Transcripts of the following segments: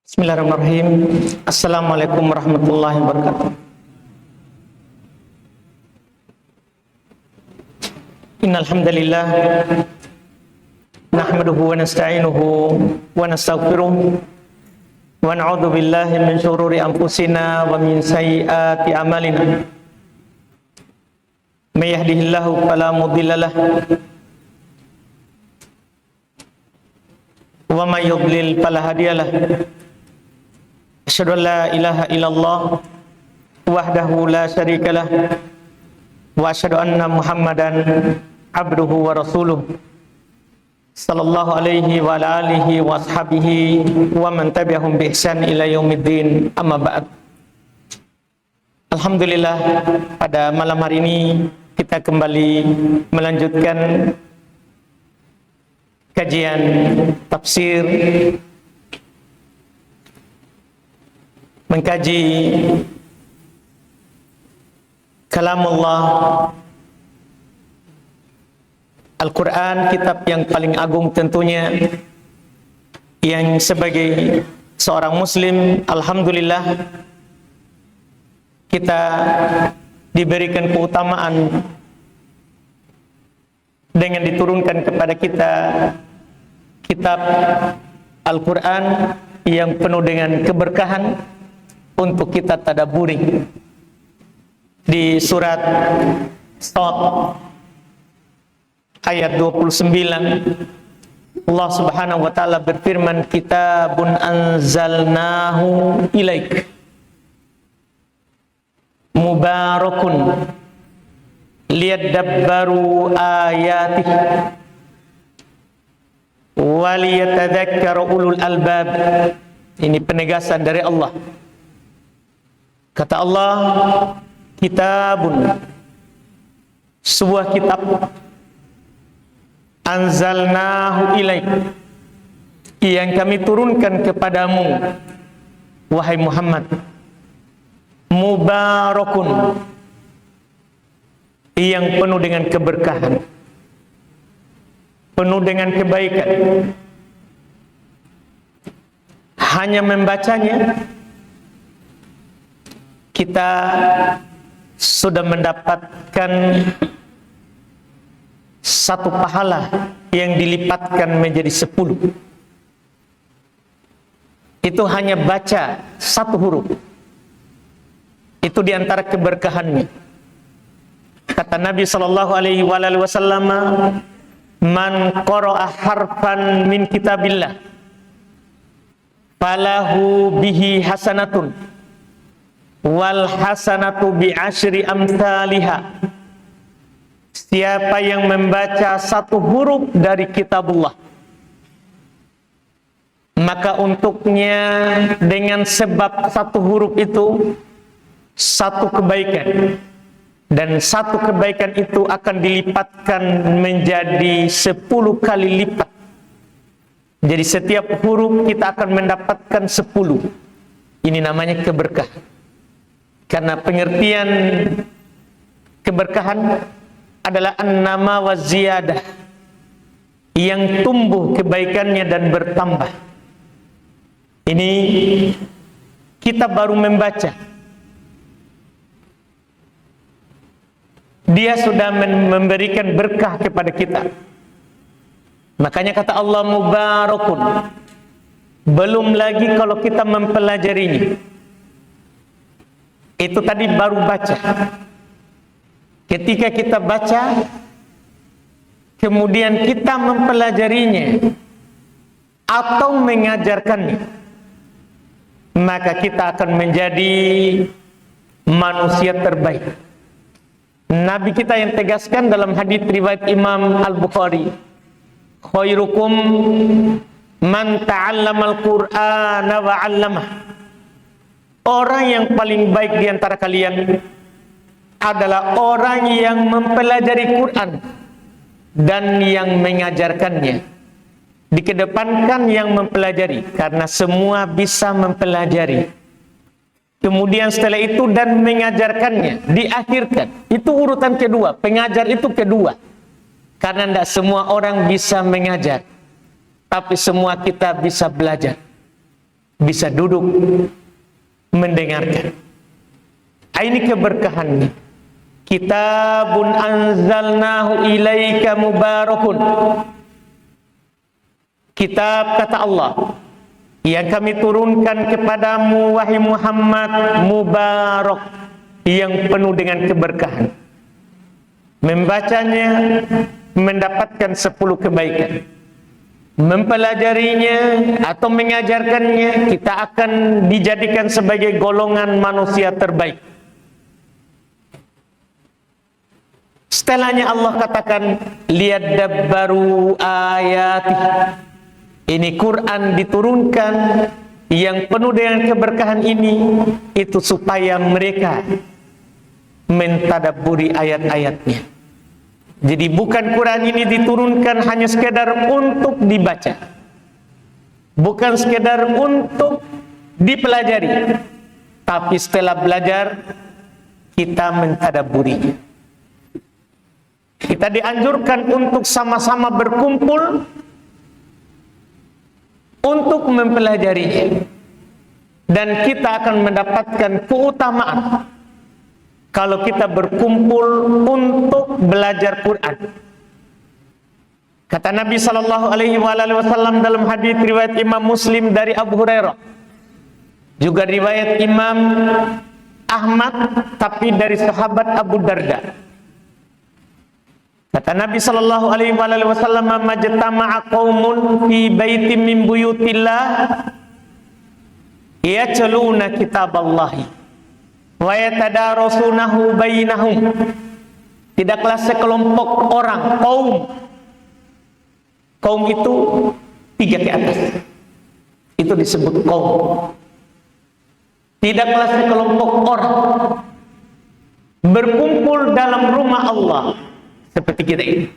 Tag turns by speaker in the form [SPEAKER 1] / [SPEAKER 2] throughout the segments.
[SPEAKER 1] Bismillahirrahmanirrahim. Assalamualaikum warahmatullahi wabarakatuh. Innal hamdalillah nahmaduhu wa nasta'inuhu wa nastaghfiruh wa na'udzu billahi min shururi anfusina wa min sayyiati a'malina. May yahdihillahu fala mudilla lahu wa may yudlil fala hadiya lahu. Asyhadu an la ilaha illallah wahdahu la syarika lah wa asyhadu anna Muhammadan abduhu wa rasuluh sallallahu alaihi wa ala alihi wa ashabihi wa man tabi'ahum bi ihsan ila yaumiddin, amma ba'd. Alhamdulillah, pada malam hari ini kita kembali melanjutkan kajian tafsir, mengkaji kalamullah Al-Quran, kitab yang paling agung tentunya, yang sebagai seorang muslim, alhamdulillah kita diberikan keutamaan dengan diturunkan kepada kita kitab Al-Quran yang penuh dengan keberkahan untuk kita tadabburi. Di surat Shad ayat 29, Allah Subhanahu wa taala berfirman, kitabun anzalnahu ilaik mubarakun liyadabbaru ayatih wa liyatadzakkara ulul albab. Ini penegasan dari Allah. Kata Allah, kitabun, sebuah kitab, anzalnahu ilaik, yang kami turunkan kepadamu wahai Muhammad, mubarakun, yang penuh dengan keberkahan, penuh dengan kebaikan. Hanya membacanya kita sudah mendapatkan satu pahala yang dilipatkan menjadi 10. Itu hanya baca satu huruf. Itu diantara keberkahannya. Kata Nabi SAW, man qara'a harfan min kitabillah falahu bihi hasanatun wal hasanatu bi asyri amsalihha. Siapa yang membaca satu huruf dari kitabullah, maka untuknya dengan sebab satu huruf itu satu kebaikan, dan satu kebaikan itu akan dilipatkan menjadi 10 kali lipat. Jadi setiap huruf kita akan mendapatkan 10. Ini namanya keberkahan. Karena pengertian keberkahan adalah an-nama wa ziyadah, yang tumbuh kebaikannya dan bertambah. Ini kita baru membaca, dia sudah memberikan berkah kepada kita. Makanya kata Allah, mubarakun. Belum lagi kalau kita mempelajarinya. Itu tadi baru baca. Ketika kita baca, kemudian kita mempelajarinya atau mengajarkannya, maka kita akan menjadi manusia terbaik. Nabi kita yang tegaskan dalam hadits riwayat Imam Al-Bukhari, khairukum man ta'allamal Qur'ana wa 'allamah. Orang yang paling baik di antara kalian adalah orang yang mempelajari Quran dan yang mengajarkannya. Dikedepankan yang mempelajari, karena semua bisa mempelajari. Kemudian setelah itu dan mengajarkannya diakhirkan. Itu urutan kedua, pengajar itu kedua. Karena tidak semua orang bisa mengajar, tapi semua kita bisa belajar. bisa duduk mendengarkan. Ini keberkahannya. Kitabun anzalnahu ilaika mubarakun. Kitab, kata Allah, yang kami turunkan kepadamu wahai Muhammad, mubarak, yang penuh dengan keberkahan. Membacanya mendapatkan 10 kebaikan. Mempelajarinya atau mengajarkannya, kita akan dijadikan sebagai golongan manusia terbaik. Setelahnya Allah katakan, liyadabbaru ayatih. Ini Quran diturunkan yang penuh dengan keberkahan ini, itu supaya mereka mentadabburi ayat-ayatnya. Jadi bukan Quran ini diturunkan hanya sekedar untuk dibaca, bukan sekedar untuk dipelajari, tapi setelah belajar kita mentadabburi. Kita dianjurkan untuk sama-sama berkumpul untuk mempelajarinya, dan kita akan mendapatkan keutamaan kalau kita berkumpul untuk belajar Quran. Kata Nabi sallallahu alaihi wasallam dalam hadis riwayat Imam Muslim dari Abu Hurairah, juga riwayat Imam Ahmad tapi dari sahabat Abu Darda. Kata Nabi sallallahu alaihi wasallam, majtama'a qaumun fi baitin min buyutillah yatluna kitaballahi wa yatadarasunahu bainahum. Tidaklah sekelompok orang, kaum itu 3 ke atas, itu disebut kaum. Tidaklah sekelompok orang berkumpul dalam rumah Allah seperti kita ini.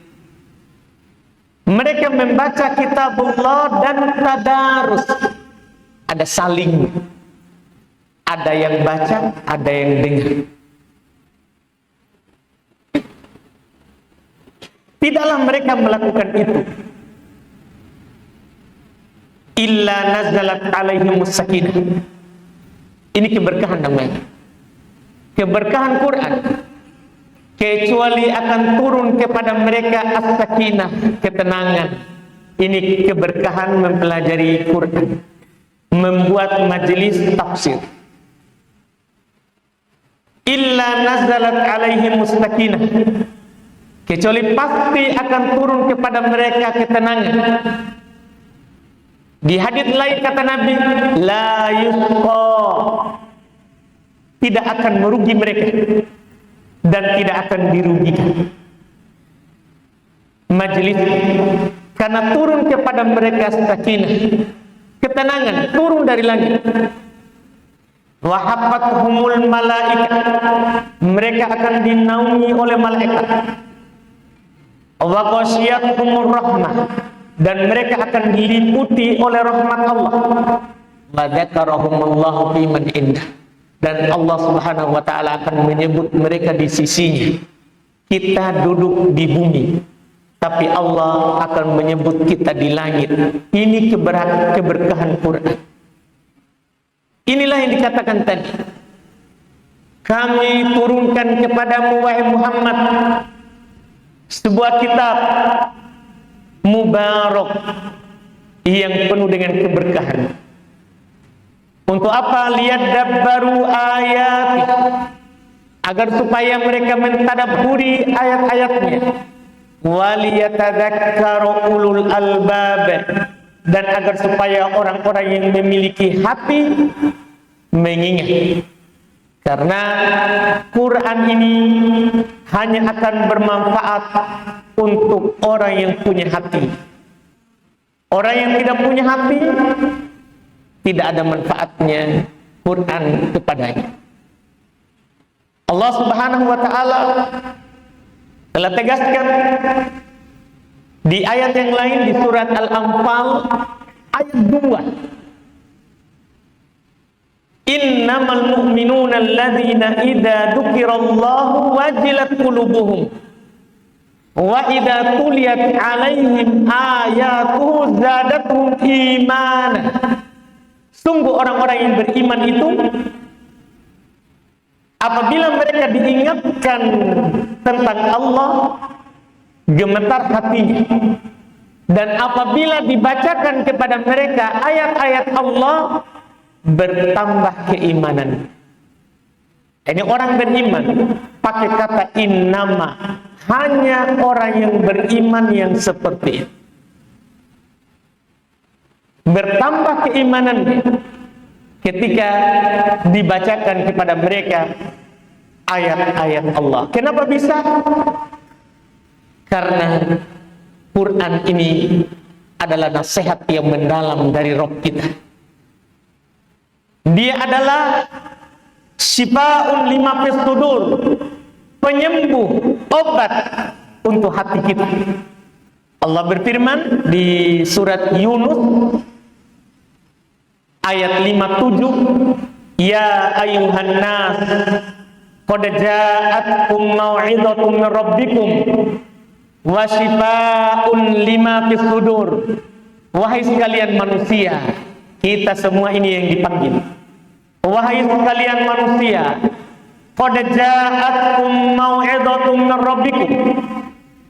[SPEAKER 1] Mereka membaca kitabullah dan tadarus. Ada saling, ada yang baca, ada yang dengar. Tidaklah mereka melakukan itu, illa nazalat alaihimus sakinah. Ini keberkahan namanya, keberkahan Quran. Kecuali akan turun kepada mereka as-sakinah, ketenangan. Ini keberkahan mempelajari Quran, membuat majelis tafsir. Illa nazalat alaihimus sakinah, kecuali pasti akan turun kepada mereka ketenangan. Di hadits lain kata Nabi, la yusqa, tidak akan merugi mereka dan tidak akan dirugikan majelis, karena turun kepada mereka sakinah, ketenangan turun dari langit. Wa hafathumul malaika, mereka akan dinaungi oleh malaikat. Wa ghasyiyatuhumur rahmah, dan mereka akan diliputi oleh rahmat Allah. Wa dzakarahumullahu fi man indah, dan Allah Subhanahu wa taala akan menyebut mereka di sisinya. Kita duduk di bumi, tapi Allah akan menyebut kita di langit. Ini keberkahan Quran. Inilah yang dikatakan tadi, kami turunkan kepadamu wahai Muhammad sebuah kitab mubarak yang penuh dengan keberkahan. Untuk apa? Liyadabbaru ayati, agar supaya mereka mentadabburi ayat-ayatnya. Waliyatadzakkaru ulul albab, dan agar supaya orang-orang yang memiliki hati mengingat. Karena Quran ini hanya akan bermanfaat untuk orang yang punya hati. Orang yang tidak punya hati, tidak ada manfaatnya Quran kepadanya. Allah Subhanahu wa taala telah tegaskan di ayat yang lain di surat Al-Anfal ayat 2. Innamal mu'minuna alladzina idza dzukirallahu wajilat qulubuhum wa idza tuliyat 'alaihim ayatuhu zadatuhum imana. Sungguh orang-orang yang beriman itu apabila mereka diingatkan tentang Allah, gemetar hatinya. Dan apabila dibacakan kepada mereka ayat-ayat Allah, bertambah keimanan. Ini orang beriman, pakai kata innama, hanya orang yang beriman yang seperti itu. Bertambah keimanan ketika dibacakan kepada mereka ayat-ayat Allah. Kenapa bisa? Karena Quran ini adalah nasihat yang mendalam dari Rabb kita. Dia adalah syifaa'un lima fis sudur, penyembuh, obat untuk hati kita. Allah berfirman di surat Yunus ayat 57, ya ayuhan nas qad ja'atkum mau'izatun min rabbikum wa syifaa'un lima fis sudur. Wahai sekalian manusia, kita semua ini yang dipanggil. Wahai sekalian manusia, qad ja'atkum mau'izatun min rabbikum,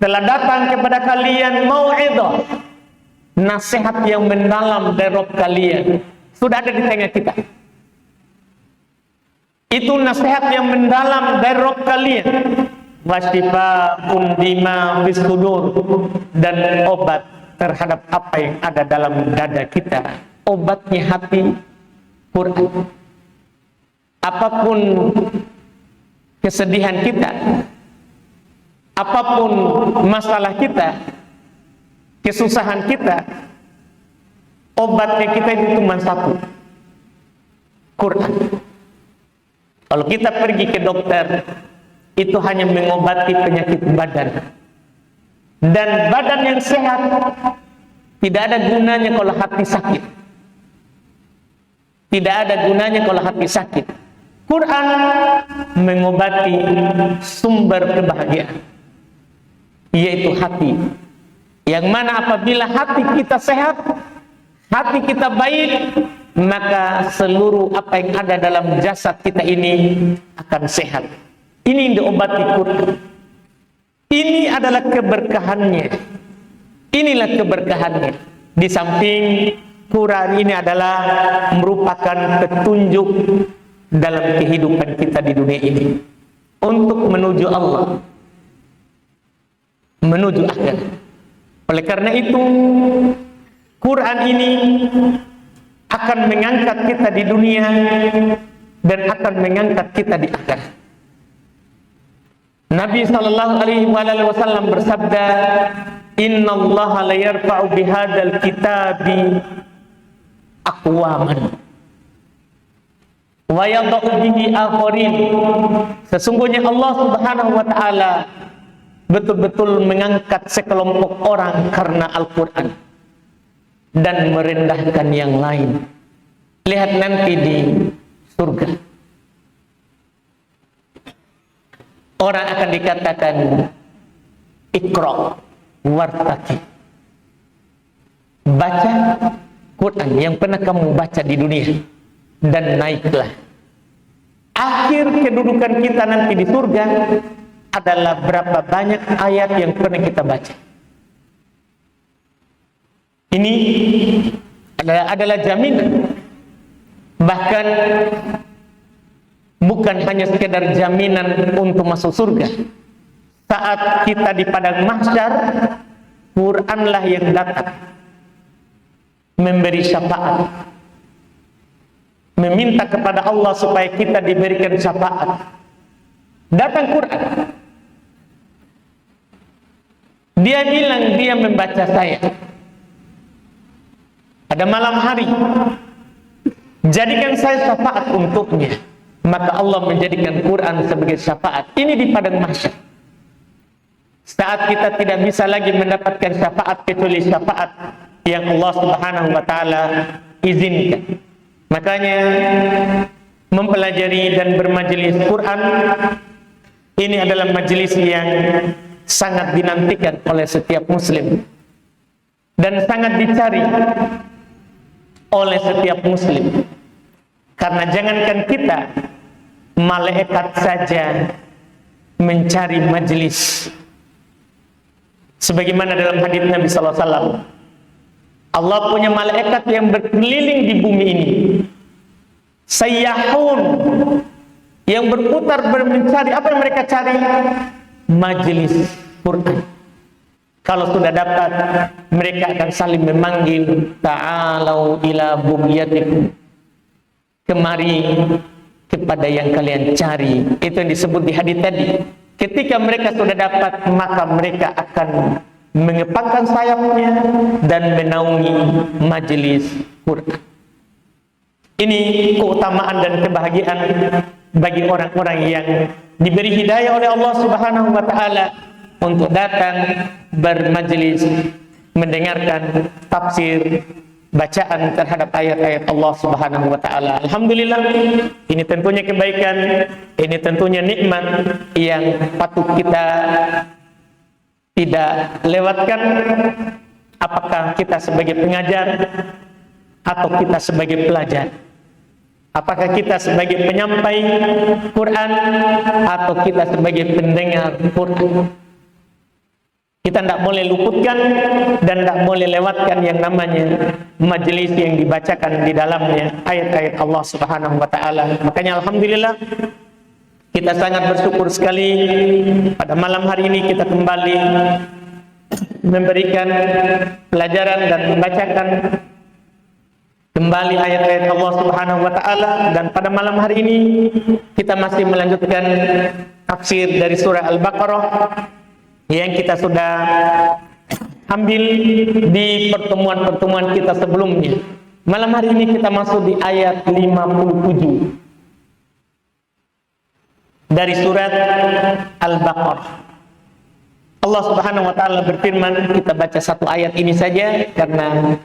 [SPEAKER 1] telah datang kepada kalian mau'izah, nasihat yang mendalam dari Rabb kalian. Sudah ada di tengah kita. Itu nasihat yang mendalam dari Rabb kalian. Wasyifaa'un lima fis sudur, dan obat terhadap apa yang ada dalam dada kita. Obatnya hati, Quran. Apapun kesedihan kita, apapun masalah kita, kesusahan kita, obatnya kita itu cuma satu, Quran. Kalau kita pergi ke dokter, itu hanya mengobati penyakit badan. Dan badan yang sehat tidak ada gunanya kalau hati sakit. Tidak ada gunanya kalau hati sakit. Quran mengobati sumber kebahagiaan, yaitu hati. Yang mana apabila hati kita sehat, hati kita baik, maka seluruh apa yang ada dalam jasad kita ini akan sehat. Ini yang diobati Quran. Ini adalah keberkahannya. Inilah keberkahannya. Di samping Quran ini adalah merupakan petunjuk dalam kehidupan kita di dunia ini untuk menuju Allah, menuju akhir. Oleh karena itu, Quran ini akan mengangkat kita di dunia dan akan mengangkat kita di akhirat. Nabi sallallahu alaihi wasallam bersabda, "Innallaha la yarfa'u bihadzal kitabi aqwaman wa yadh'u bihi akharin." Sesungguhnya Allah Subhanahu wa taala betul-betul mengangkat sekelompok orang karena Al-Qur'an dan merendahkan yang lain. Lihat nanti di surga, orang akan dikatakan Iqra wartaqi, baca Quran yang pernah kamu baca di dunia dan naiklah. Akhir kedudukan kita nanti di surga adalah berapa banyak ayat yang pernah kita baca. Ini adalah jaminan. Bahkan bukan hanya sekedar jaminan untuk masuk surga. Saat kita di padang mahsyar, Quranlah yang datang memberi syafaat, meminta kepada Allah supaya kita diberikan syafaat. Datang Quran, dia bilang dia membaca saya pada malam hari, jadikan saya syafaat untuknya. Maka Allah menjadikan Quran sebagai syafaat. Ini di padang mahsyar, saat kita tidak bisa lagi mendapatkan syafaat kecuali syafaat yang Allah Subhanahu wa taala izinkan. Makanya mempelajari dan bermajelis Quran ini adalah majelis yang sangat dinantikan oleh setiap muslim dan sangat dicari oleh setiap muslim. Karena jangankan kita, malaikat saja mencari majelis. Sebagaimana dalam hadis Nabi sallallahu alaihi wasallam, Allah punya malaikat yang berkeliling di bumi ini, sayyahun, yang berputar mencari apa yang mereka cari? Majelis Quran. Kalau sudah dapat, mereka akan saling memanggil, ta'alau ila bughiyatikum, kemari kepada yang kalian cari. Itu yang disebut di hadis tadi. Ketika mereka sudah dapat, maka mereka akan mengepakkan sayapnya dan menaungi majelis Quran. Ini keutamaan dan kebahagiaan bagi orang-orang yang diberi hidayah oleh Allah Subhanahu wa taala untuk datang bermajelis, mendengarkan tafsir, bacaan terhadap ayat-ayat Allah Subhanahu wa taala. Alhamdulillah, ini tentunya kebaikan, ini tentunya nikmat yang patut kita tidak lewatkan. Apakah kita sebagai pengajar atau kita sebagai pelajar? Apakah kita sebagai penyampai Quran atau kita sebagai pendengar Quran? Kita tidak boleh luputkan dan tidak boleh lewatkan yang namanya majelis yang dibacakan di dalamnya ayat-ayat Allah Subhanahu wa taala. Makanya alhamdulillah, kita sangat bersyukur sekali pada malam hari ini kita kembali memberikan pelajaran dan membacakan kembali ayat-ayat Allah Subhanahu wa taala, dan pada malam hari ini kita masih melanjutkan tafsir dari surah Al-Baqarah yang kita sudah ambil di pertemuan-pertemuan kita sebelumnya. Malam hari ini kita masuk di ayat 57 dari surat Al-Baqarah. Allah Subhanahu wa taala berfirman, kita baca satu ayat ini saja karena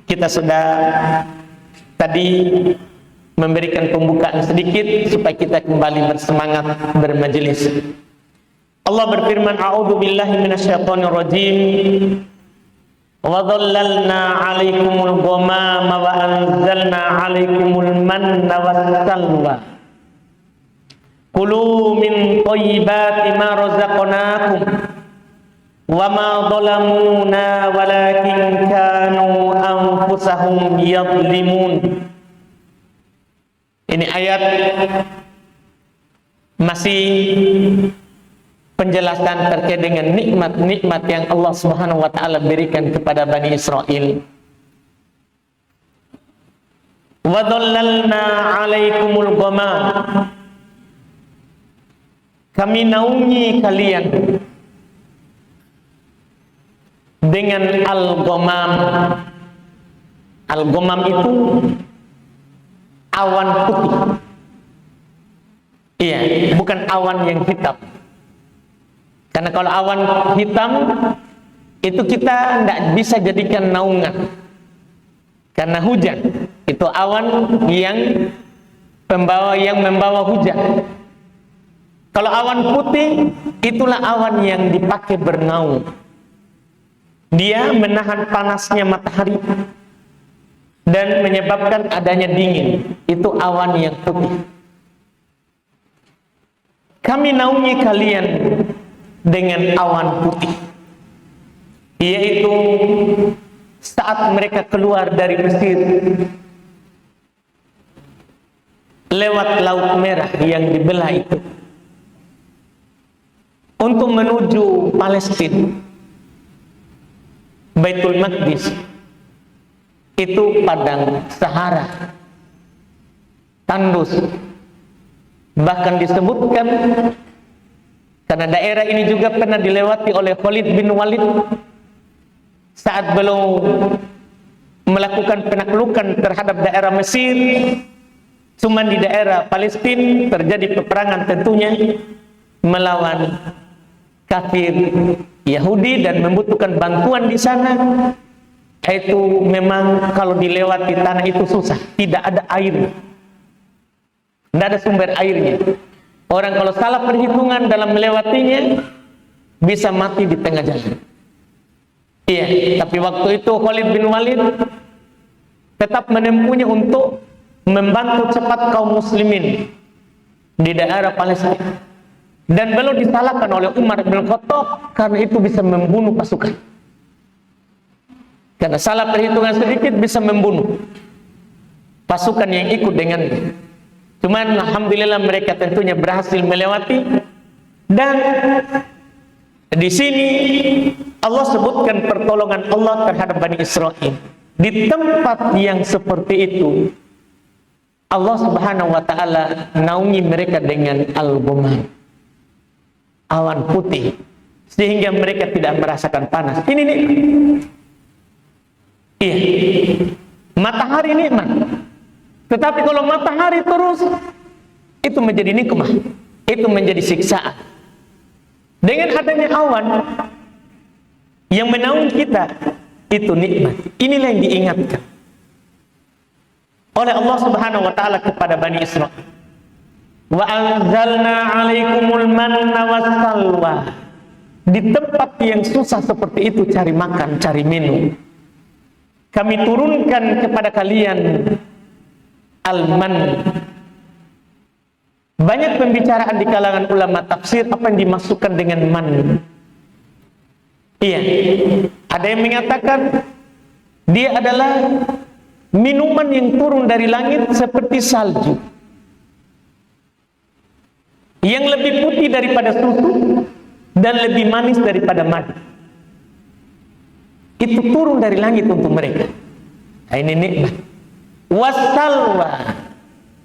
[SPEAKER 1] kita sudah tadi memberikan pembukaan sedikit supaya kita kembali bersemangat bermajelis. Allah berfirman, a'udzu billahi minasyaitonir rajim. Wa dhallalna 'alaikumul ghamama wa anzalna 'alaikumul manna wassalwa. Kulu min thayyibati ma razaqnakum wa ma dhalamuna walakin kanu anfusahum yadhlimun. Ini ayat masih penjelasan terkait dengan nikmat-nikmat yang Allah Subhanahu wa taala berikan kepada Bani Israel. Wa dhallalna 'alaikumul ghamam. Kami naungi kalian dengan al-ghamam. Al-ghamam itu awan putih. Iya, bukan awan yang hitam. Karena kalau awan hitam itu kita tidak bisa jadikan naungan, karena hujan itu awan yang membawa hujan. Kalau awan putih itulah awan yang dipakai bernaung. Dia menahan panasnya matahari dan menyebabkan adanya dingin. Itu awan yang putih. Kami naungi kalian dengan awan putih, yaitu saat mereka keluar dari Mesir lewat Laut Merah yang dibelah itu untuk menuju Palestina, Baitul Maqdis. Itu padang Sahara, tandus, bahkan disebutkan karena daerah ini juga pernah dilewati oleh Khalid bin Walid saat belum melakukan penaklukan terhadap daerah Mesir. Cuma di daerah Palestina terjadi peperangan tentunya melawan kafir Yahudi dan membutuhkan bantuan di sana. Itu memang kalau dilewati tanah itu susah, tidak ada air, tidak ada sumber airnya. Orang kalau salah perhitungan dalam melewatinya bisa mati di tengah jalan. Iya, tapi waktu itu Khalid bin Walid tetap menempuhnya untuk membantu cepat kaum muslimin di daerah Palestina. Dan belum disalahkan oleh Umar bin Khattab karena itu bisa membunuh pasukan. Karena salah perhitungan sedikit bisa membunuh pasukan yang ikut dengannya. Cuman alhamdulillah mereka tentunya berhasil melewati. Dan di sini Allah sebutkan pertolongan Allah terhadap Bani Israel. Di tempat yang seperti itu Allah Subhanahu wa taala naungi mereka dengan al-ghamam, awan putih, sehingga mereka tidak merasakan panas. Ini nih. Iya. Matahari nikmat. Tetapi kalau matahari terus, itu menjadi nikmah. Itu menjadi siksaan. Dengan adanya awan yang menaungi kita, itu nikmat. Inilah yang diingatkan oleh Allah Subhanahu wa taala kepada Bani Israel. Wa anzalna 'alaikumul manna wassalwa. Di tempat yang susah seperti itu cari makan, cari minum, kami turunkan kepada kalian al-man. Banyak pembicaraan di kalangan ulama tafsir apa yang dimasukkan dengan man. Iya, ada yang mengatakan dia adalah minuman yang turun dari langit seperti salju, yang lebih putih daripada susu dan lebih manis daripada madu. Itu turun dari langit untuk mereka. Nah, ini nikmat. Wassalwa,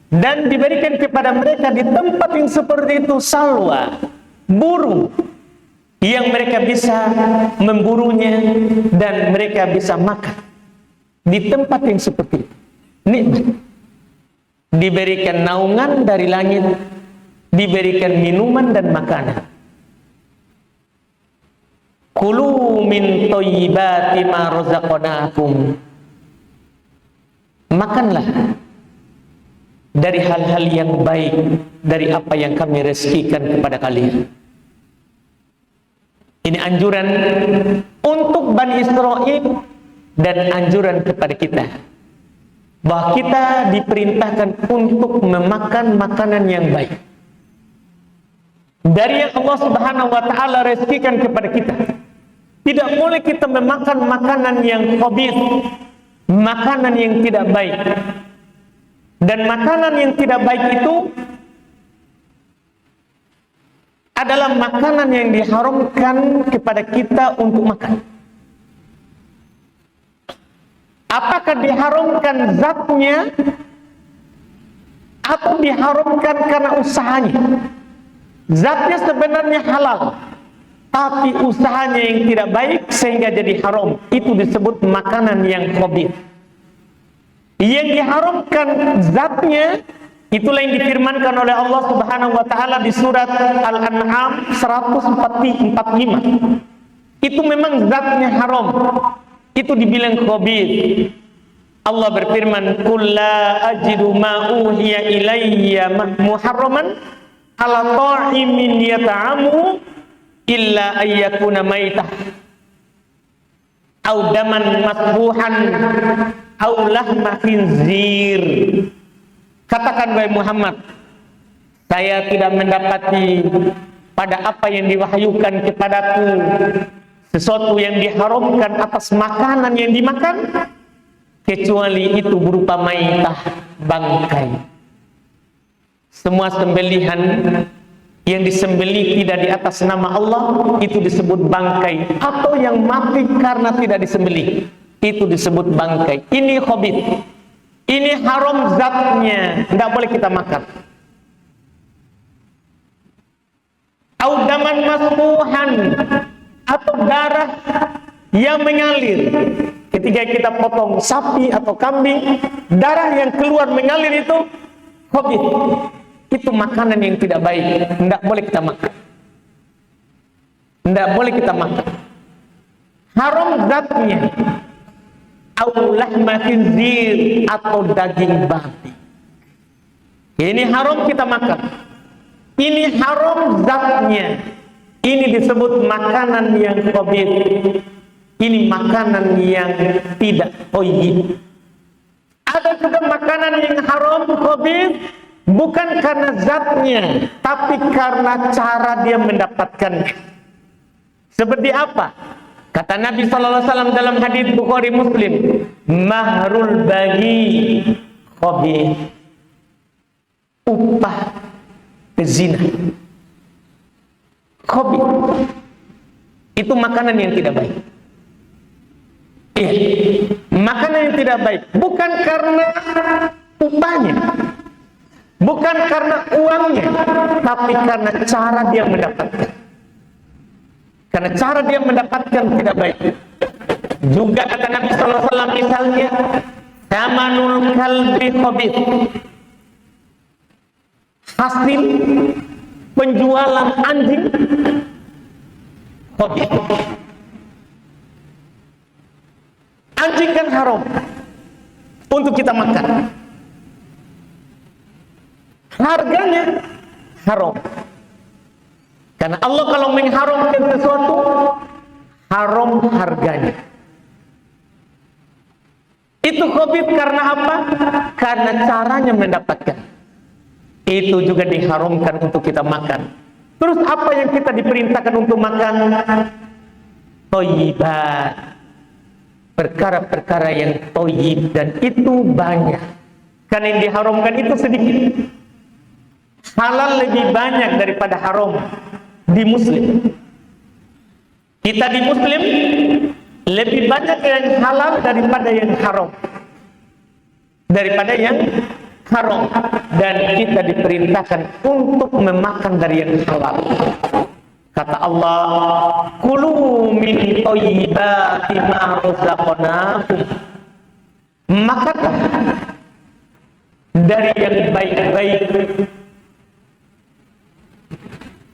[SPEAKER 1] dan diberikan kepada mereka di tempat yang seperti itu salwa, burung yang mereka bisa memburunya dan mereka bisa makan di tempat yang seperti itu. Nikmat. Diberikan naungan dari langit, diberikan minuman dan makanan. Kulu min thayyibati ma razaqnakum. Makanlah dari hal-hal yang baik dari apa yang kami rezekikan kepada kalian. Ini anjuran untuk Bani Israel dan anjuran kepada kita, bahwa kita diperintahkan untuk memakan makanan yang baik dari yang Allah Subhanahu wa taala rezekikan kepada kita. Tidak boleh kita memakan makanan yang khabith, makanan yang tidak baik. Dan makanan yang tidak baik itu adalah makanan yang diharamkan kepada kita untuk makan. Apakah diharamkan zatnya atau diharamkan karena usahanya? Zatnya sebenarnya halal, tapi usahanya yang tidak baik sehingga jadi haram. Itu disebut makanan yang khabith. Yang diharamkan zatnya, itulah yang difirmankan oleh Allah Subhanahu wa taala di surat Al-An'am 145. Itu memang zatnya haram. Itu dibilang khabith. Allah berfirman, "Qul la ajidu ma uhiya ilayya muharraman ala ta'imin yata'amu illa ayyakuna maitah aw daman masbuhan aw lahma khinzir." Katakan wahai Muhammad, saya tidak mendapati pada apa yang diwahyukan kepadaku sesuatu yang diharamkan atas makanan yang dimakan, kecuali itu berupa maitah, bangkai. Semua sembelihan yang disembelih tidak di atas nama Allah, itu disebut bangkai. Atau yang mati karena tidak disembelih, itu disebut bangkai. Ini khabith. Ini haram zatnya, tidak boleh kita makan. Audaman masbuhan, atau darah yang mengalir. Ketika kita potong sapi atau kambing, darah yang keluar mengalir itu khabith. Itu makanan yang tidak baik, tidak boleh kita makan. Tidak boleh kita makan. Haram zatnya. Aw lahma khinzir, atau daging babi. Ini haram kita makan. Ini haram zatnya. Ini disebut makanan yang khabith. Ini makanan yang tidak thayyib. Ada juga makanan yang haram, khabith, bukan karena zatnya, tapi karena cara dia mendapatkannya. Seperti apa? Kata Nabi SAW dalam hadis Bukhari Muslim, mahrul bagi khabith, upah pezina. Khabith itu makanan yang tidak baik. Iya, makanan yang tidak baik bukan karena upahnya, bukan karena uangnya, tapi karena cara dia mendapatkan. Karena cara dia mendapatkan tidak baik. Juga kata Nabi SAW misalnya, tamanul kalbi khabith, hasil penjualan anjing khabith. Anjing kan haram untuk kita makan. Harganya haram. Karena Allah kalau mengharamkan sesuatu, haram harganya. Itu khabith karena apa? Karena caranya mendapatkan. Itu juga diharamkan untuk kita makan. Terus apa yang kita diperintahkan untuk makan? Thayyibat. Perkara-perkara yang thayyib, dan itu banyak. Karena yang diharamkan itu sedikit. Halal lebih banyak daripada haram di Muslim. Kita di Muslim lebih banyak yang halal daripada yang haram. Daripada yang haram. Dan kita diperintahkan untuk memakan dari yang halal. Kata Allah, kulu min thayyibati ma razaqnakum. Makanlah dari yang baik-baik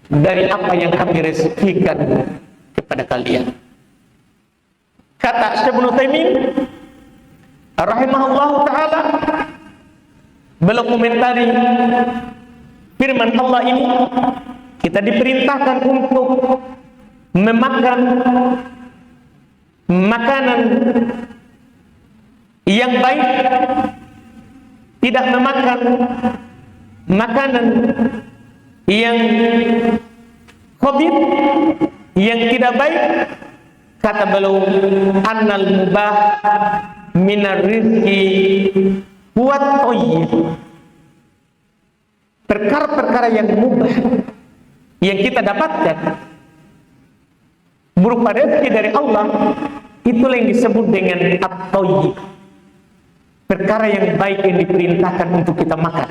[SPEAKER 1] dari apa yang kami rezekikan kepada kalian. Kata Syekh Ibnu Taimiyah rahimahullahu taala, beliau komentari firman Allah ini, kita diperintahkan untuk memakan makanan yang baik, tidak memakan makanan yang khabith, yang tidak baik. Kata beliau, annal mubah minar rizqi huwa thayyib. Perkara-perkara yang mubah yang kita dapatkan berupa rezeki dari Allah, itulah yang disebut dengan at-thayyib. Perkara yang baik yang diperintahkan untuk kita makan.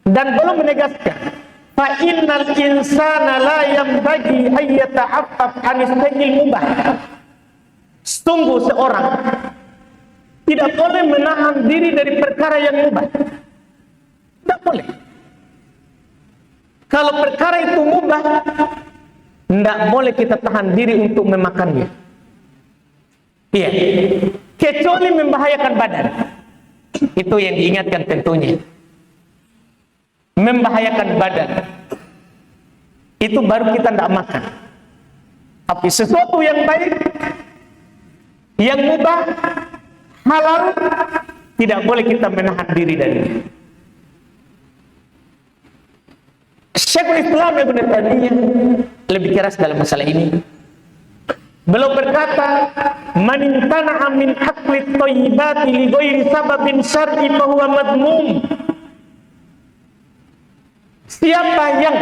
[SPEAKER 1] Dan belum menegaskan, fa innal insana la yanbaghi ay yata'affaf an istaqil mubah. Sungguh seorang tidak boleh menahan diri dari perkara yang mubah. Tidak boleh. Kalau perkara itu mubah, tidak boleh kita tahan diri untuk memakannya. Iya. Kecuali membahayakan badan. Itu yang diingatkan tentunya. Membahayakan badan. Itu baru kita tidak makan. Tapi sesuatu yang baik, yang mubah, halal, tidak boleh kita menahan diri darinya. Syekhul Islam Ibnu Taimiyah lebih keras dalam masalah ini. Beliau berkata, man intana'a min akli thayyibati li ghairi sababin syar'i fa huwa madmum. Siapa yang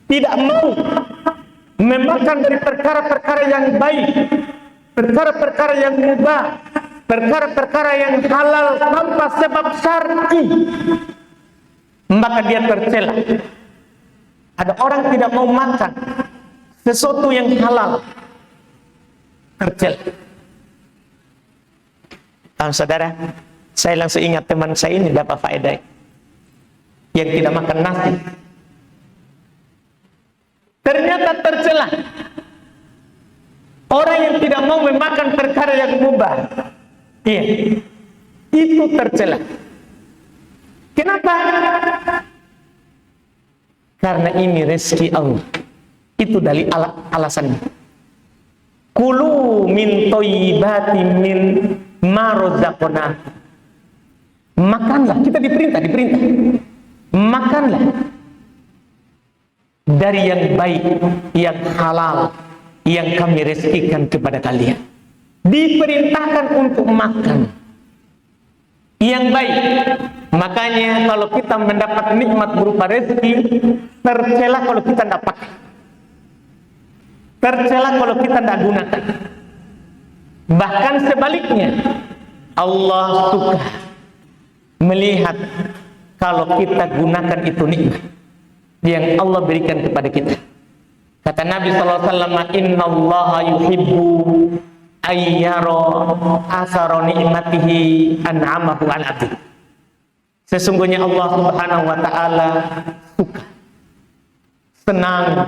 [SPEAKER 1] tidak mau memakan dari perkara-perkara yang baik, perkara-perkara yang mubah, perkara-perkara yang halal tanpa sebab syar'i, maka dia tercela. Ada orang tidak mau makan sesuatu yang halal, tercela. Saudara, saya langsung ingat teman saya ini dapat faedah, yang tidak makan nasi, ternyata tercela. Orang yang tidak mau memakan perkara yang mubah, iya, itu tercela. Kenapa? Karena ini rezeki Allah. Itu dari alasannya. Kulu min thayyibati min ma razaqnakum. Makanlah, kita diperintah. Makanlah dari yang baik, yang halal, yang kami rezekikan kepada kalian. Diperintahkan untuk makan yang baik. Makanya kalau kita mendapat nikmat berupa rezeki, tercela kalau kita tidak pakai, tercela kalau kita tidak gunakan. Bahkan sebaliknya, Allah suka melihat kalau kita gunakan itu nikmat yang Allah berikan kepada kita. Kata Nabi SAW, Inna Allaha yuhibbu ayyara asara ni'matihi an'amahu ala abdi. Sesungguhnya Allah Subhanahu wa ta'ala suka, senang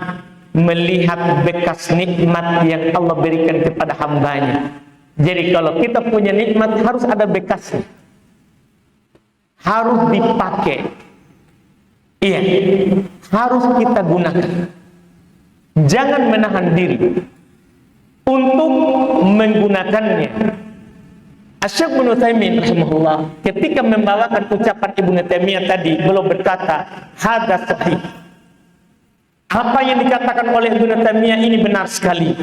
[SPEAKER 1] melihat bekas nikmat yang Allah berikan kepada hambanya. Jadi kalau kita punya nikmat harus ada bekasnya, harus dipakai. Iya, harus kita gunakan. Jangan menahan diri untuk menggunakannya. Asy-Syaikh Ibnu Taimiyah rahimahullah ketika membawakan ucapan Ibnu Taimiyah tadi, beliau berkata, hadza sahih. Apa yang dikatakan oleh Ibnu Taimiyah ini benar sekali.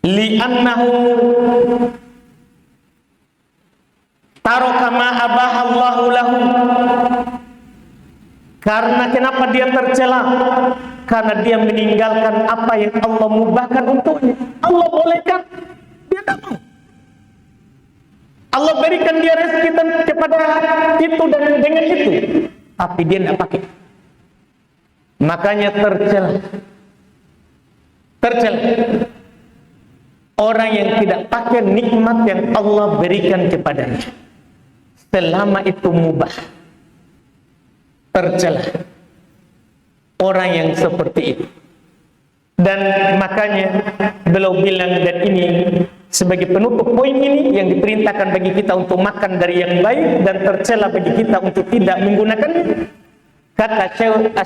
[SPEAKER 1] Li'annahu taraka ma abahallahu lahu. Karena kenapa dia tercela? Karena dia meninggalkan apa yang Allah mubahkan untuknya. Allah bolehkan, dia tak mau. Allah berikan dia rezeki kepada itu dan dengan itu, tapi dia tidak pakai. Makanya tercela. Orang yang tidak pakai nikmat yang Allah berikan kepadanya, selama itu mubah, tercela orang yang seperti itu. Dan makanya beliau bilang, dan ini sebagai penutup poin ini, yang diperintahkan bagi kita untuk makan dari yang baik dan tercela bagi kita untuk tidak menggunakannya. Kata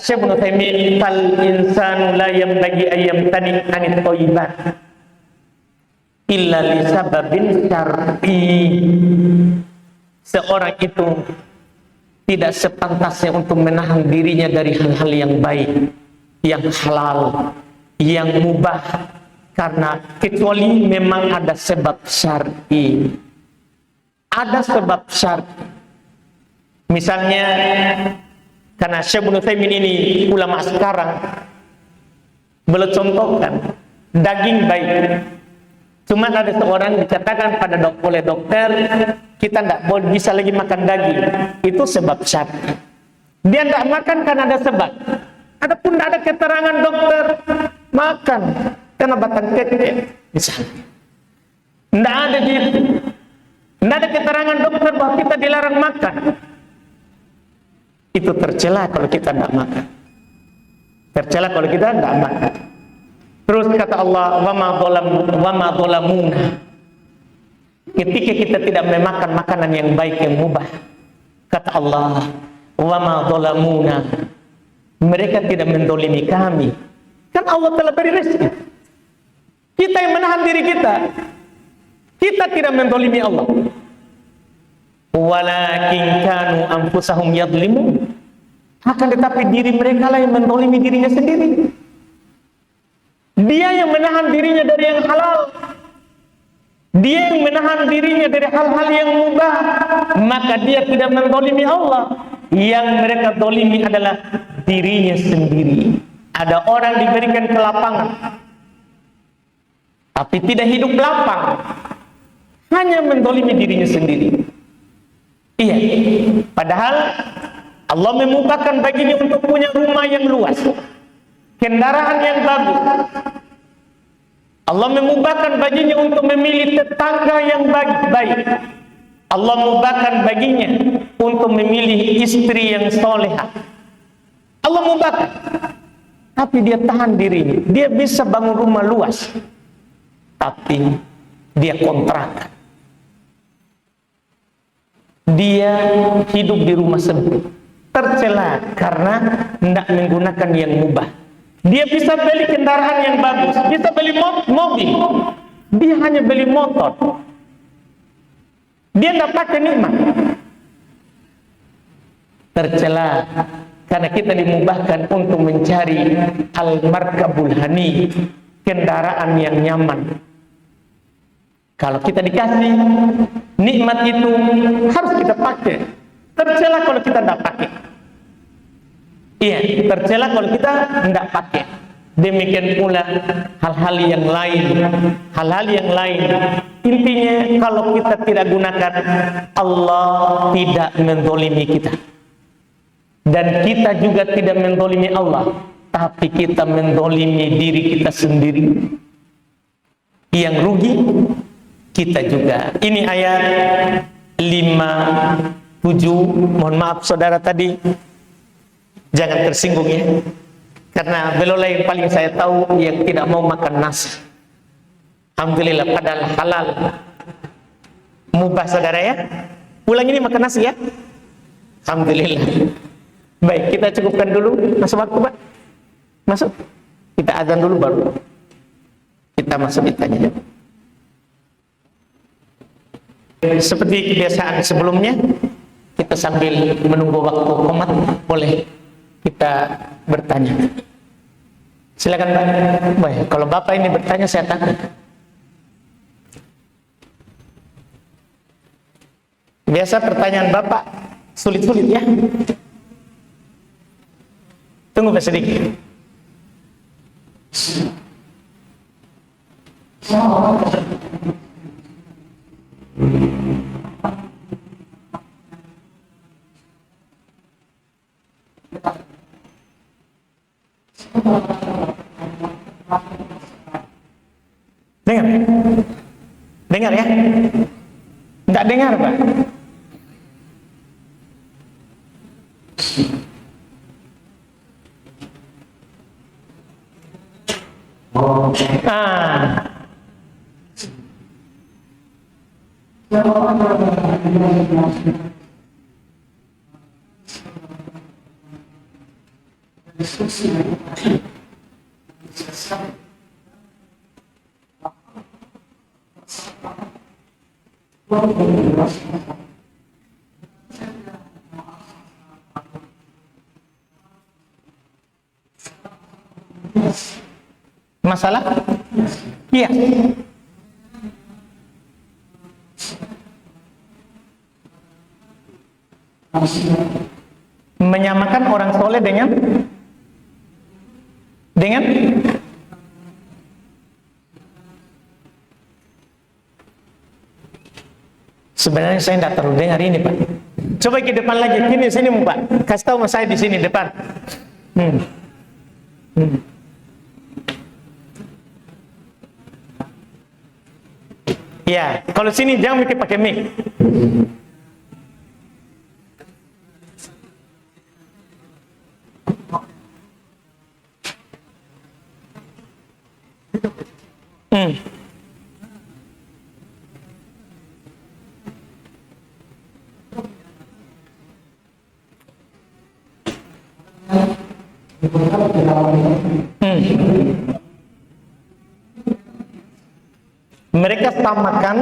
[SPEAKER 1] Syekh Ibnu Taimiyah, fal insanu la yanbaghi ayyam tani anit thayyibat illa li sababin syar'i. Seorang itu tidak sepantasnya untuk menahan dirinya dari hal-hal yang baik, yang halal, yang mubah, karena kecuali memang ada sebab syar'i. Ada sebab syar'i. Misalnya, karena Syekh Ibnu Taimiyah ini ulama sekarang, beliau contohkan daging baik. Cuma ada seorang dikatakan oleh dokter, kita tidak boleh bisa lagi makan daging. Itu sebab syar'i. Dia tidak makan karena ada sebab. Adapun tidak ada keterangan dokter makan karena batang kecil misalnya. Tidak ada gitu. Tidak ada keterangan dokter bahwa kita dilarang makan. Itu tercela kalau kita tidak makan. Tercela kalau kita tidak makan. Terus kata Allah, wa ma dhalamuna. Ketika kita tidak memakan makanan yang baik, yang mubah, kata Allah, wa ma dhalamuna. Mereka tidak mendolimi kami. Kan Allah telah beri rezeki. Kita yang menahan diri kita. Kita tidak mendolimi Allah. Walakin kanu anfusahum yadlimun. Akan tetapi diri mereka lah yang mendolimi dirinya sendiri. Dia yang menahan dirinya dari yang halal, dia yang menahan dirinya dari hal-hal yang mubah, maka dia tidak mendolimi Allah. Yang mereka dolimi adalah dirinya sendiri. Ada orang diberikan kelapangan, tapi tidak hidup lapang, hanya mendolimi dirinya sendiri. Iya, padahal Allah memubahkan baginya untuk punya rumah yang luas, kendaraan yang bagus. Allah memubahkan baginya untuk memilih tetangga yang baik. Allah memubahkan baginya untuk memilih istri yang solehah. Allah mubahkan, tapi dia tahan dirinya. Dia bisa bangun rumah luas, tapi dia kontrakan. Dia hidup di rumah sempit, tercela karena tidak menggunakan yang mubah. Dia bisa beli kendaraan yang bagus, bisa beli mobil, dia hanya beli motor. dia tidak pakai nikmat. Tercela karena kita dimubahkan untuk mencari al-markabul hani, kendaraan yang nyaman. Kalau kita dikasih nikmat itu harus kita pakai. Tercela kalau kita tidak pakai. Iya, tercela kalau kita tidak pakai. Demikian pula hal-hal yang lain. Hal-hal yang lain. Intinya kalau kita tidak gunakan, Allah tidak menzalimi kita. Dan kita juga tidak menzalimi Allah, tapi kita menzalimi diri kita sendiri. Yang rugi kita juga. Ini ayat 57. Mohon maaf saudara tadi, jangan tersinggung ya. Karena beliau yang paling saya tahu yang tidak mau makan nasi. Alhamdulillah, padahal halal. Mubah saudara ya. Pulang ini makan nasi ya. Alhamdulillah. Baik, kita cukupkan dulu. Masuk waktu Pak? Masuk? Kita azan dulu baru kita masuk ditanya. Seperti kebiasaan sebelumnya, kita sambil menunggu waktu qomat, boleh kita bertanya. Silakan Pak. Baik, kalau Bapak ini bertanya saya takut. Biasa pertanyaan Bapak sulit-sulit ya. Tunggu sedikit. Dengar? Dengar ya? Enggak dengar Pak? Masalah? Iya. Menyamakan orang soleh dengan sebenarnya saya tidak terlalu dengar ini Pak. Coba ke depan lagi, sini Pak. Kasih tahu mas saya di sini depan. Ya, kalau sini jangan pakai mic. Mereka samakan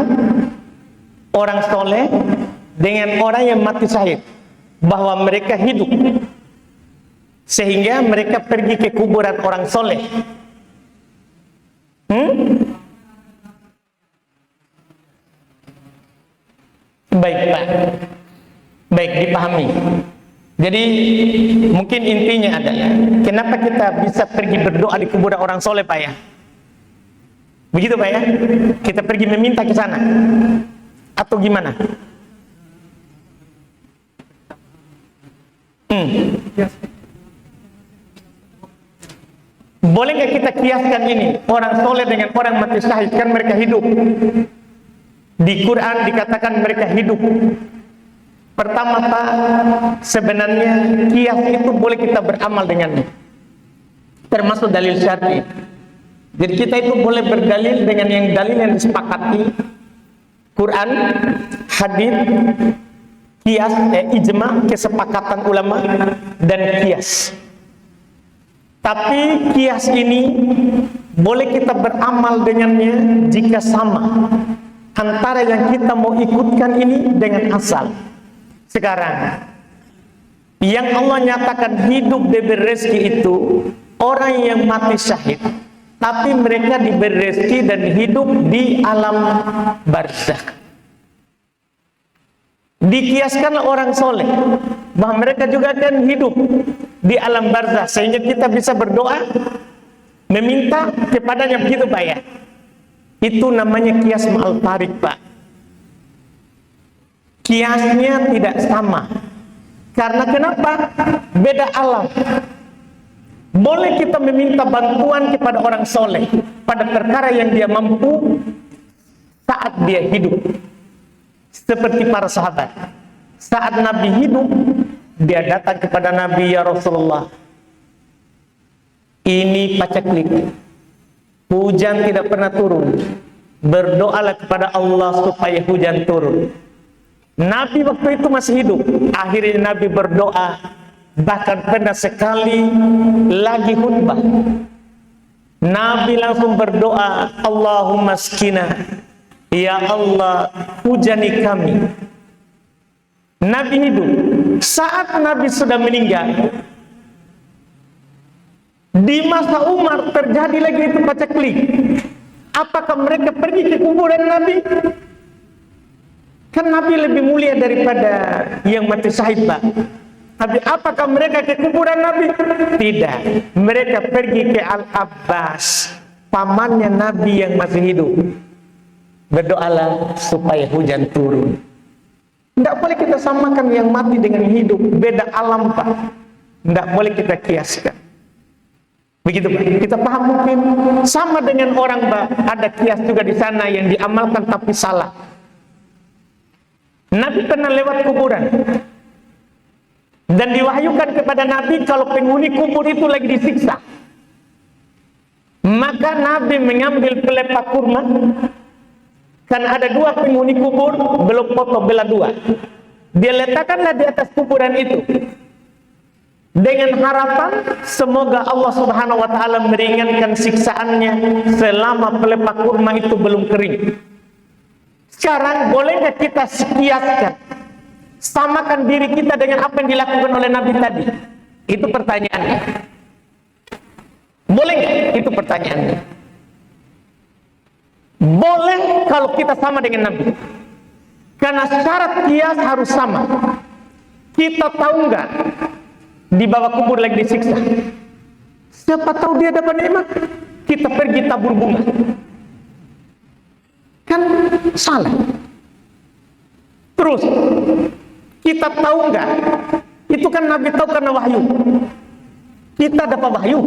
[SPEAKER 1] orang soleh dengan orang yang mati syahid, bahwa mereka hidup sehingga mereka pergi ke kuburan orang soleh. Baik Pak, baik dipahami. Jadi mungkin intinya adalah kenapa kita bisa pergi berdoa di kuburan orang soleh Pak ya? Begitu Pak ya? Kita pergi meminta ke sana atau gimana? Bolehkah kita kiaskan ini orang soleh dengan orang mati syahid? Kan mereka hidup. Di Quran dikatakan mereka hidup. Pertama Pak, sebenarnya kias itu boleh kita beramal dengannya, termasuk dalil syar'i. Jadi kita itu boleh berdalil dengan yang dalil yang disepakati, Quran, hadis, kias, ijma, kesepakatan ulama, dan kias. Tapi kias ini boleh kita beramal dengannya jika sama. antara yang kita mau ikutkan ini dengan asal. Sekarang, yang Allah nyatakan hidup diberi rezeki itu orang yang mati syahid, tapi mereka diberi rezeki dan hidup di alam barzakh. Dikiaskan orang soleh bahwa mereka juga akan hidup di alam barzakh, sehingga kita bisa berdoa meminta kepadanya, begitu Pak ya. Itu namanya kias ma'al tarik, Pak. Kiasnya tidak sama. Karena kenapa? Beda alam. Boleh kita meminta bantuan kepada orang soleh pada perkara yang dia mampu saat dia hidup. Seperti para sahabat. Saat Nabi hidup, dia datang kepada Nabi, ya Rasulullah, ini paceklik, hujan tidak pernah turun. Berdoalah kepada Allah supaya hujan turun. Nabi waktu itu masih hidup. Akhirnya Nabi berdoa, bahkan pernah sekali lagi khutbah, Nabi langsung berdoa, Allahumma skina, ya Allah hujani kami. Nabi hidup. Saat Nabi sudah meninggal, di masa Umar terjadi lagi itu paceklik. Apakah mereka pergi ke kuburan Nabi? Kan Nabi lebih mulia daripada yang mati syahid, Pak. Tapi apakah mereka ke kuburan Nabi? Tidak. Mereka pergi ke Al-Abbas, pamannya Nabi yang masih hidup. Berdoalah supaya hujan turun. Tidak boleh kita samakan yang mati dengan hidup. Beda alam, Pak. Tidak boleh kita kiaskan. Begitu, Pak. Kita paham mungkin sama dengan orang, Pak. Ada kias juga di sana yang diamalkan tapi salah. Nabi pernah lewat kuburan dan diwahyukan kepada Nabi kalau penghuni kubur itu lagi disiksa. Maka Nabi mengambil pelepah kurma. Kan ada dua penghuni kubur, belum potong belah dua. Dia letakkanlah di atas kuburan itu dengan harapan semoga Allah Subhanahu wa taala meringankan siksaannya selama pelepah kurma itu belum kering. Sekarang bolehkah kita kiaskan, samakan diri kita dengan apa yang dilakukan oleh Nabi tadi? Itu pertanyaannya. Boleh nggak? Itu pertanyaannya. Boleh kalau kita sama dengan Nabi. Karena syarat kias harus sama. Kita tahu nggak di bawah kubur lagi disiksa? Siapa tahu dia dapat nikmat? Kita pergi tabur bunga. Kan salah. Terus kita tahu nggak? Itu kan Nabi tahu karena wahyu. Kita dapat wahyu.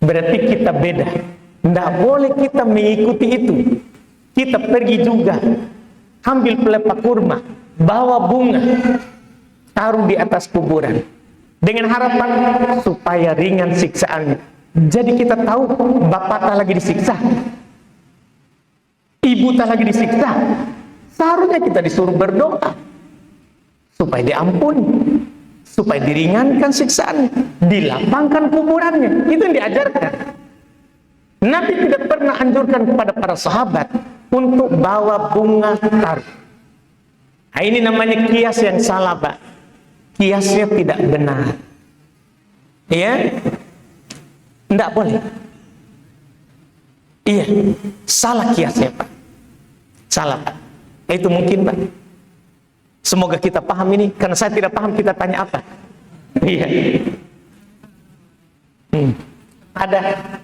[SPEAKER 1] Berarti kita beda. Tidak boleh kita mengikuti itu. Kita pergi juga, ambil pelepah kurma, bawa bunga, taruh di atas kuburan, dengan harapan supaya ringan siksaannya. Jadi kita tahu bapak tak lagi disiksa, ibu tak lagi disiksa. Seharusnya kita disuruh berdoa supaya diampuni, supaya diringankan siksaannya, dilapangkan kuburannya. Itu yang diajarkan. Nabi tidak pernah anjurkan kepada para sahabat untuk bawa bunga taruh. Nah, ini namanya kias yang salah, Pak. Kiasnya tidak benar. Ya? Tidak boleh. Iya, salah kiasnya, Pak. Salah, Pak. Itu mungkin, Pak. Semoga kita paham ini. Karena saya tidak paham, kita tanya apa. Iya. Ada,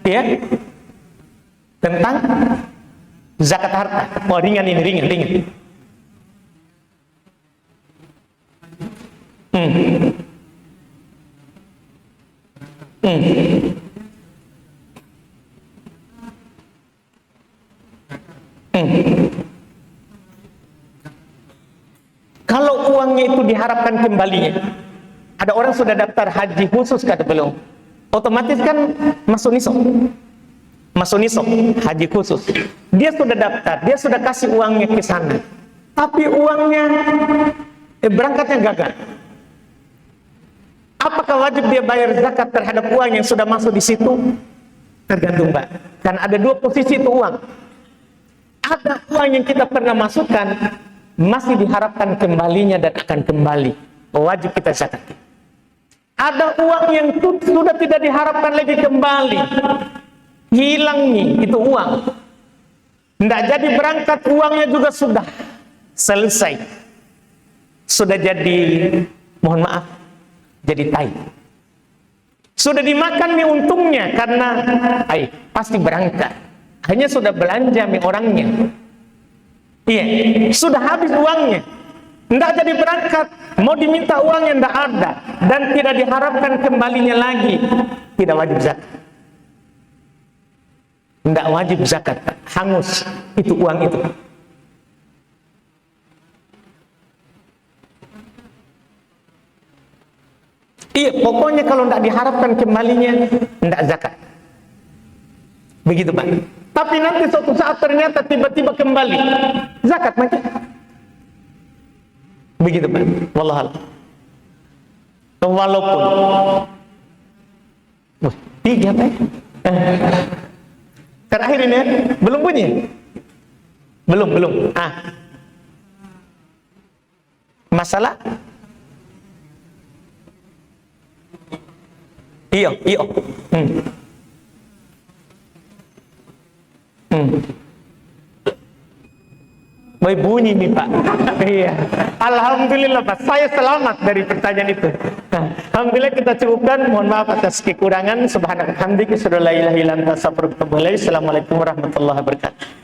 [SPEAKER 1] ya? Tentang zakat harta. Oh, ringan ini, ringan. Kalau uangnya itu diharapkan kembalinya, ada orang sudah daftar haji khusus kata belum, otomatis kan masuk nisab haji khusus. Dia sudah daftar, dia sudah kasih uangnya ke sana, tapi uangnya berangkatnya gagal. Apakah wajib dia bayar zakat terhadap uang yang sudah masuk di situ? Tergantung, Pak. Kan ada dua posisi itu uang. Ada uang yang kita pernah masukkan, masih diharapkan kembalinya dan akan kembali. Wajib kita zakat. Ada uang yang sudah tidak diharapkan lagi kembali. Hilang nih, itu uang. Tidak jadi berangkat, uangnya juga sudah selesai. Sudah jadi, mohon maaf, jadi tai. Sudah dimakan nih untungnya, karena pasti berangkat. Hanya sudah belanja nih orangnya. Iya, sudah habis uangnya. Tidak jadi berangkat, mau diminta uangnya tidak ada. Dan tidak diharapkan kembalinya lagi. Tidak wajib zakat. Tidak wajib zakat, hangus itu uang itu. Iya, pokoknya kalau tidak diharapkan kembalinya, tidak zakat. Begitu Pak. Tapi nanti suatu saat ternyata tiba-tiba kembali, zakat macam. Begitu Pak. Wallahualam. Walaupun 3 Pak. Terakhir ini ya? Belum bunyi? Belum. Masalah? Iyo. Baik bunyi nih Pak. Iya. Alhamdulillah Pak, saya selamat dari pertanyaan itu. Alhamdulillah kita cukupkan. Mohon maaf atas kekurangan. Subhanallah, hamdika, asyhadu an la ilaha illa anta, astaghfiruka wa atubu ilaik. Assalamualaikum warahmatullahi wabarakatuh.